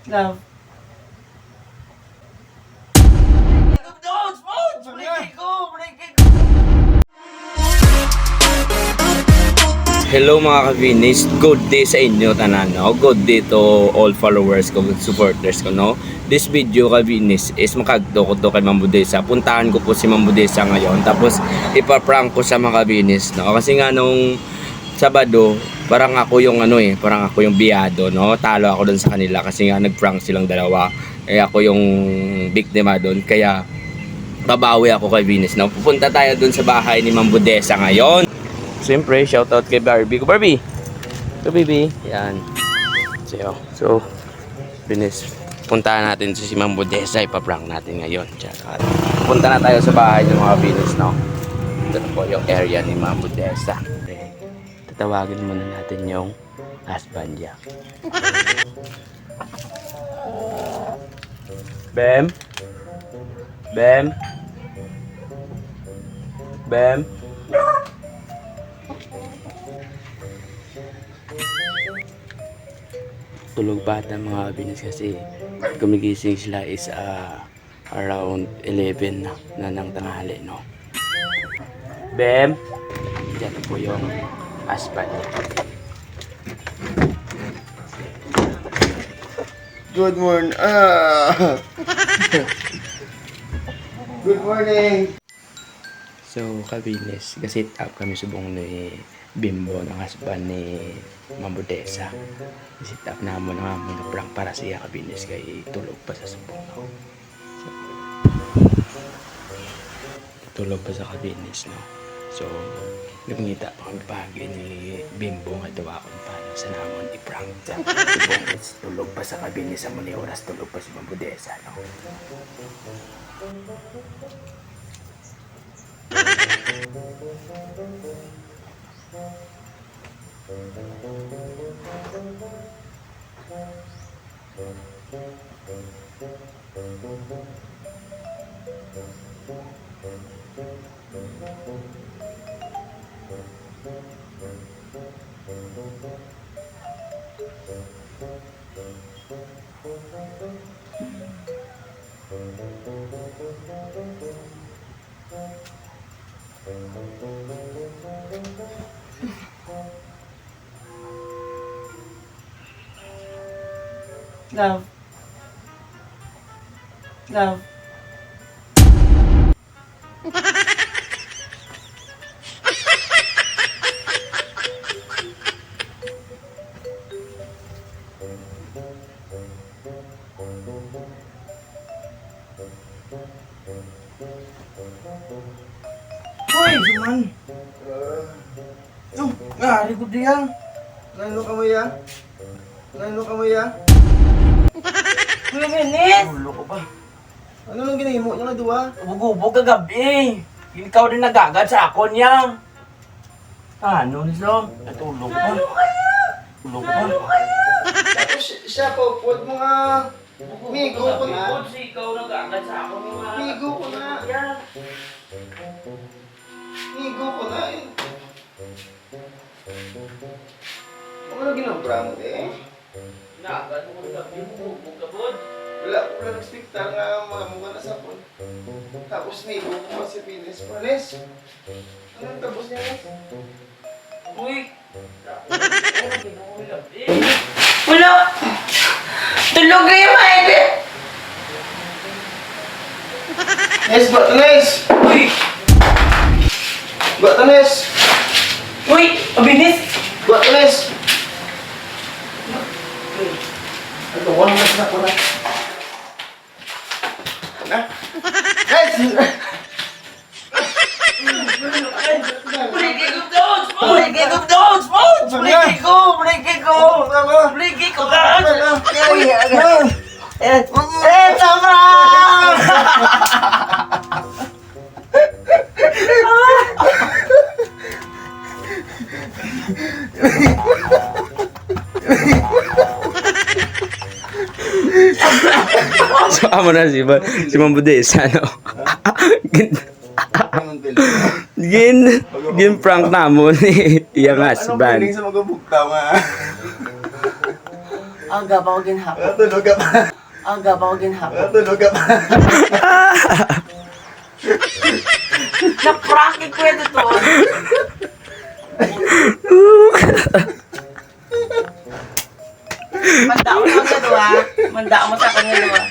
Love. Hello mga ka-Vinis, good day sa inyo tanan, no? Good day to all followers ko, supporters ko, no? This video ka-Vinis is makagdo ko to kay Ma'am Budesa. Puntahan ko po si Ma'am Budesa ngayon, tapos ipaprank ko sa mga ka-Vinis, no? Kasi nga nung Sabado, parang ako yung parang ako yung biyado, no? Talo ako doon sa kanila kasi nga nag-prank silang dalawa. Eh ako yung biktima doon, kaya babawi ako kay Vinis, no? Pupunta tayo doon sa bahay ni Ma'am Budesa ngayon. Siyempre, shoutout kay Barbie. Go Barbie! Go baby! Yan. So, Vinis, puntahan natin si Ma'am Budesa. Ipaprank natin ngayon. Tsaka, punta na tayo sa bahay ng mga Vinis, no? Ito na po yung area ni Ma'am Budesa. Tatawagin muna natin yung husband niya. Bem? Bem? Bem? Tulog pa ata mga Vinis kasi gumigising sila is around 11 na ng tanghali, no? Bem? Diyan po yung husband niya. Good morning. Good morning. So, ka-Vinis, gasit up kami subong ni Bimbo ng husband ni Ma'am Budesa. Gasit up naman nga mga prank para siya ka-Vinis kay tulog pa sa subong, no? So, tulog pa sa ka-Vinis, no? So, nagngita pa kami pagi ni Bimbo nga daw akong paano sa namon i-prank sa subong is tulog pa sa ka-Vinis sa muni oras tulog pa si Ma'am Budesa, no? Love. Love. Hoy, Juman. Ngari ko diyan. Nano ka mo ya? Nano ka mo ya? Kuya Vinis! Ulo ko pa. Ano nang ginahimo niya nga duwa? Ubog-ubog kagabi. Ikaw din nagagad sa akon niya. Ano niso? Natulog pa. Tulog pa. Tapos siya po, huwag mo nga. Migo ko na. Ikaw nagagad sa akon niya. Migo ko na. Yan. Migo ko na eh. Ano ginabra mo eh? Nagagad mo kagabi. Ubog kabod. Wala ko lang nag-spectar nga mga mukha na sapon. Tapos migo ko pa si Pinis. Panis. Anong tapos niya eh? Uy! Wala! Tulog kayo, Maide! Nes, buat Nes! Uy! Buat Nes! Uy! Abinis! Buat Nes! Ano, wala na ko na. Na? Nes! Brigay ko doon! Brigay ko doon! Brigay ko! Brigay ko! Brigay ko doon! Uy! Tama! So, amo na si Ma'am Budesa, no? Gin prank namon ni iyang Anong husband. feeling sa magabugtaw nga? Aga pa ko ginhapon. Natulog ka pa. Aga pa ko ginhapon. Natulog ka pa. Naprakik ko ito to. Manda mo sa kanya doon. Manda mo sa kanya doon.